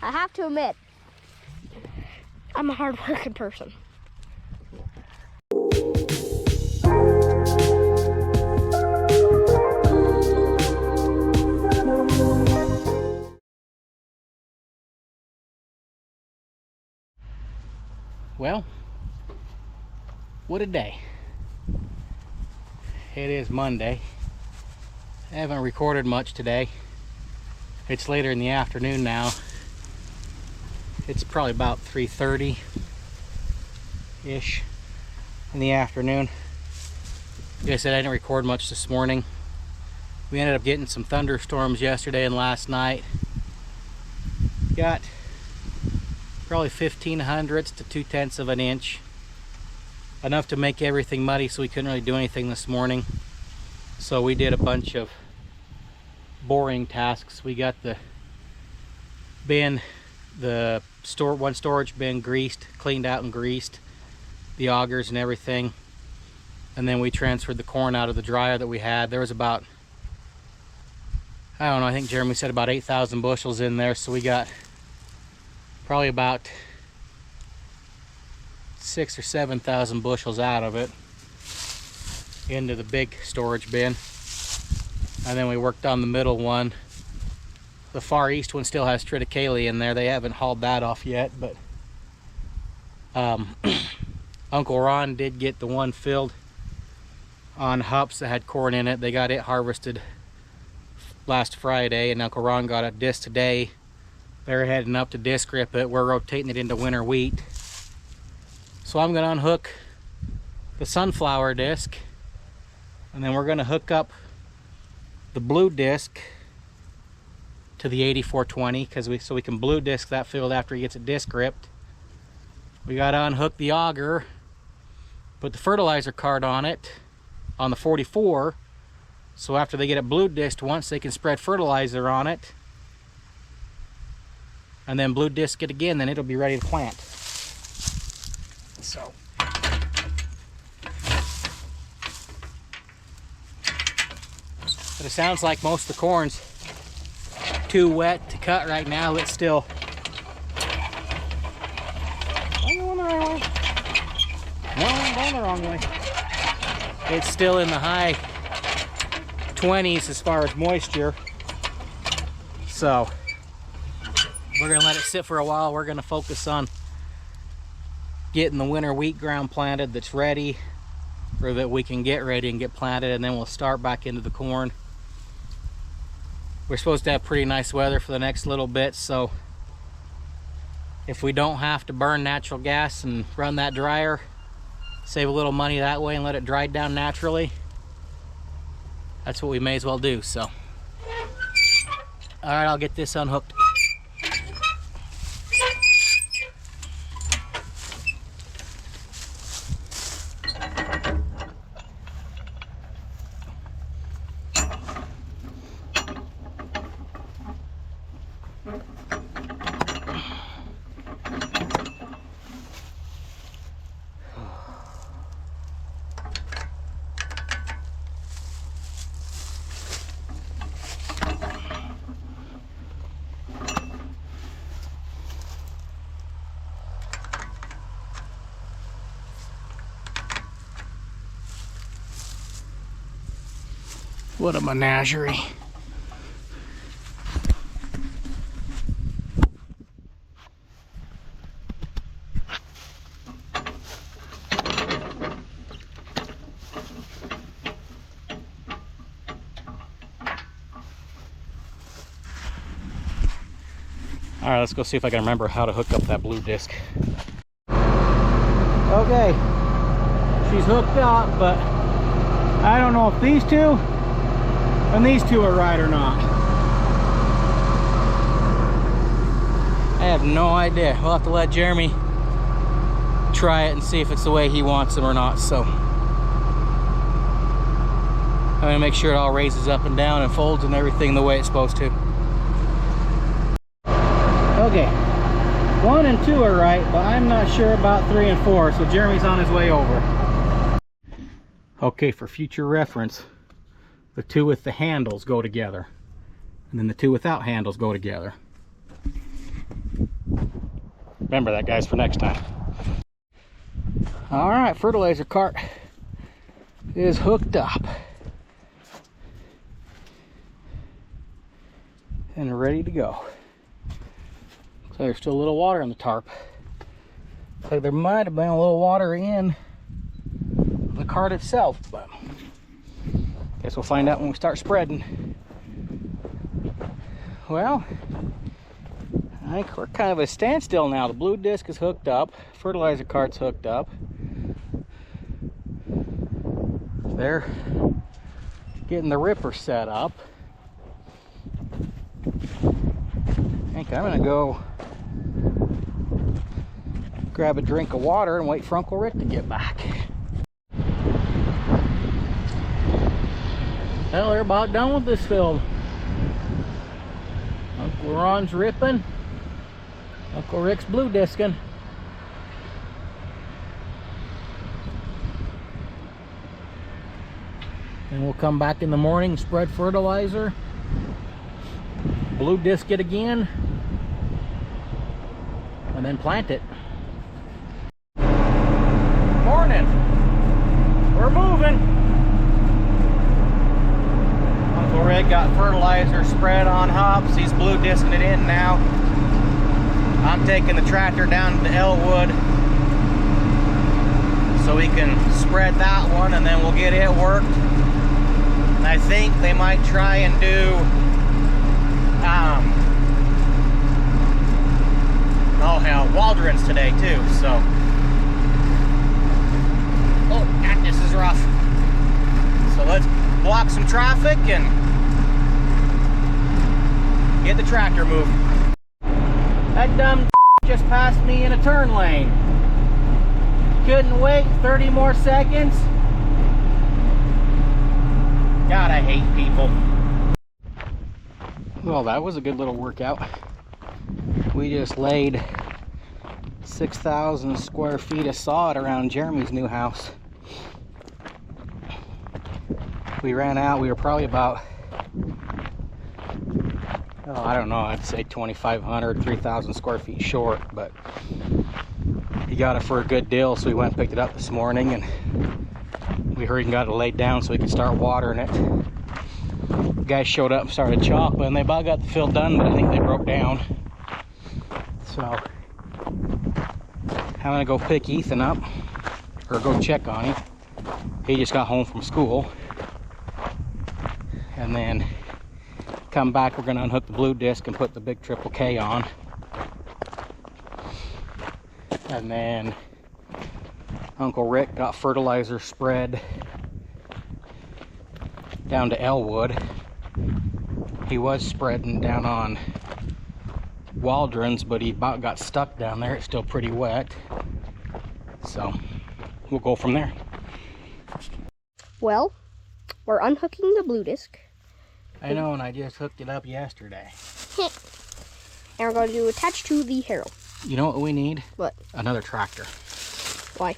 I have to admit, I'm a hard-working person. Well, what a day. It is Monday. I haven't recorded much today. It's later in the afternoon now. It's probably about 3:30-ish in the afternoon. Like I said, I didn't record much this morning. We ended up getting some thunderstorms yesterday and last night. Got probably 0.15 to 0.2 of an inch. Enough to make everything muddy, so we couldn't really do anything this morning. So we did a bunch of boring tasks. We got the bin, one storage bin greased, cleaned out and greased, the augers and everything. And then we transferred the corn out of the dryer that we had. There was about, I don't know, I think Jeremy said about 8,000 bushels in there. So we got probably about 6,000 or 7,000 bushels out of it into the big storage bin. And then we worked on the middle one. The far east one still has triticale in there. They haven't hauled that off yet, but Uncle Ron did get the one filled on hups that had corn in it. They got it harvested last Friday, and Uncle Ron got a disc today. They're heading up to disc rip it. We're rotating it into winter wheat. So I'm going to unhook the sunflower disc, and then we're going to hook up the blue disc to the 8420 so we can blue disc that field after he gets it disc ripped. We got to unhook the auger, put the fertilizer cart on it on the 44, so after they get it blue disced once, they can spread fertilizer on it, and then blue disc it again, then it'll be ready to plant. So but it sounds like most of the corn's too wet to cut right now. It's still, I'm going the right way. No, I'm going the wrong way. It's still in the high 20s as far as moisture. So we're gonna let it sit for a while. We're gonna focus on getting the winter wheat ground planted that's ready, or that we can get ready and get planted, and then we'll start back into the corn. We're supposed to have pretty nice weather for the next little bit, so if we don't have to burn natural gas and run that dryer, save a little money that way and let it dry down naturally, that's what we may as well do. So all right, I'll get this unhooked. What a menagerie. All right, let's go see if I can remember how to hook up that blue disc. Okay, she's hooked up, but I don't know if these two and these two are right or not. I have no idea. We'll have to let Jeremy try it and see if it's the way he wants them or not. So I'm gonna make sure it all raises up and down and folds and everything the way it's supposed to. Okay, 1 and 2 are right, but I'm not sure about 3 and 4, so Jeremy's on his way over. Okay, for future reference, the two with the handles go together, and then the two without handles go together. Remember that, guys, for next time. All right, fertilizer cart is hooked up and ready to go. So there's still a little water in the tarp. So there might have been a little water in the cart itself, but guess we'll find out when we start spreading. Well, I think we're kind of at a standstill now. The blue disc is hooked up, fertilizer cart's hooked up. They're getting the ripper set up. I think I'm gonna go grab a drink of water and wait for Uncle Rick to get back. Well, they're about done with this field. Uncle Ron's ripping. Uncle Rick's blue discing. And we'll come back in the morning, spread fertilizer, blue disc it again, and then plant it. Morning. We're moving. Uncle Rick got fertilizer spread on hops. He's blue discing it in now. I'm taking the tractor down to Elwood so we can spread that one, and then we'll get it worked. And I think they might try and do waldrons today too. So, oh God, this is rough. So let's block some traffic and get the tractor moving. That dumb just passed me in a turn lane. Couldn't wait 30 more seconds. God, I hate people. Well, that was a good little workout. We just laid 6,000 square feet of sod around Jeremy's new house. We ran out, we were probably about, oh, I don't know, I'd say 2,500, 3,000 square feet short, but he got it for a good deal, so we went and picked it up this morning, and we hurried and got it laid down so we could start watering it. The guys showed up and started chopping, and they about got the field done, but I think they broke down. So I'm gonna go pick Ethan up, or go check on him. He just got home from school. And then come back, we're gonna unhook the blue disc and put the big triple K on. And then Uncle Rick got fertilizer spread down to Elwood. He was spreading down on Waldron's, but he about got stuck down there. It's still pretty wet. So we'll go from there. Well, we're unhooking the blue disc. I know, and I just hooked it up yesterday. And we're going to attach to the harrow. You know what we need? What? Another tractor. Why?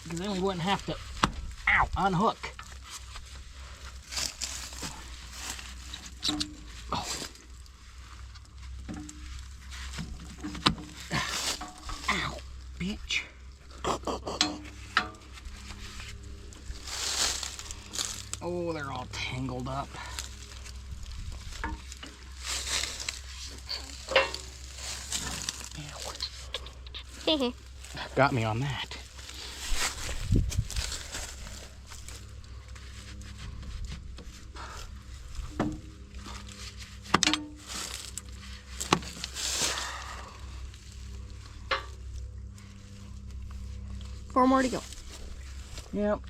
Because then we wouldn't have to, unhook. Oh. Ow, bitch. Oh, they're all tangled up. Got me on that. Four more to go. Yep.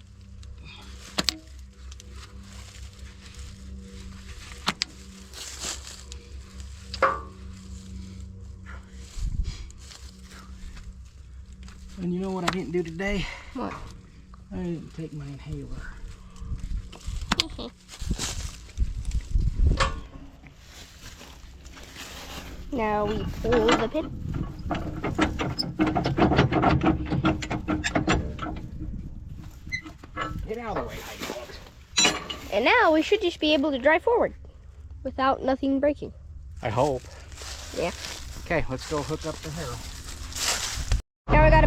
And you know what I didn't do today? What? I didn't take my inhaler. Now we pull the pin. Get out of the way, I don't. And now we should just be able to drive forward without nothing breaking. I hope. Yeah. Okay, let's go hook up the harrow.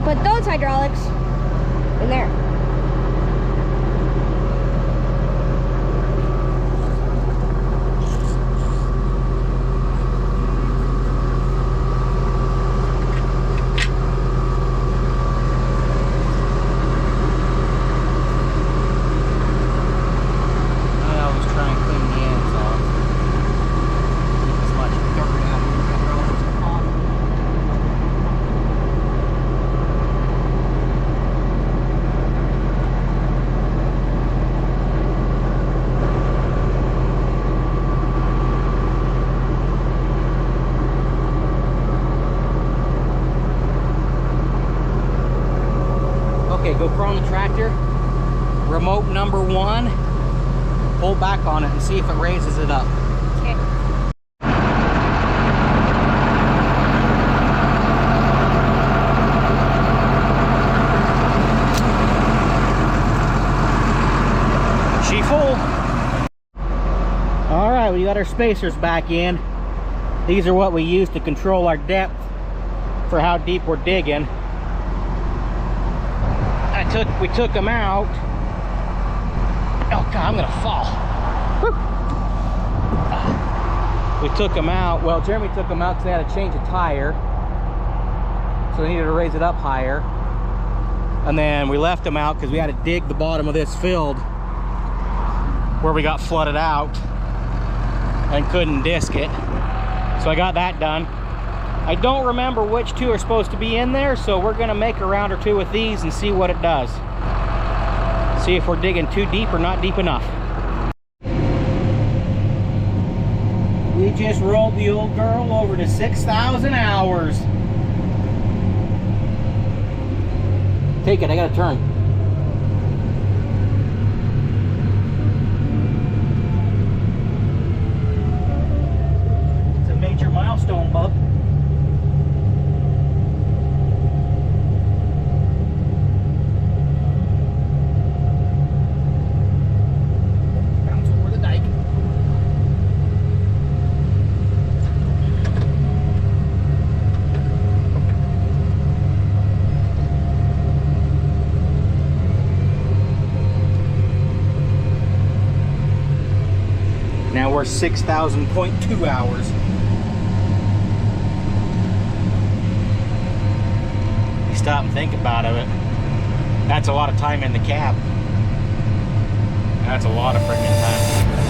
put those hydraulics in there. Okay, GoPro on the tractor, remote number 1, pull back on it and see if it raises it up. Okay. She full. All right, we got our spacers back in. These are what we use to control our depth for how deep we're digging. We took them out. Oh God, I'm gonna fall. Whew. We took them out. Well, Jeremy took them out because they had to change a tire, so they needed to raise it up higher. And then we left them out because we had to dig the bottom of this field where we got flooded out and couldn't disc it. So I got that done. I don't remember which two are supposed to be in there, so we're gonna make a round or two with these and see what it does. See if we're digging too deep or not deep enough. We just rolled the old girl over to 6,000 hours. Take it, I gotta turn. It's a major milestone, bub. Now we're 6,000.2 hours. You stop and think about it. That's a lot of time in the cab. That's a lot of freaking time.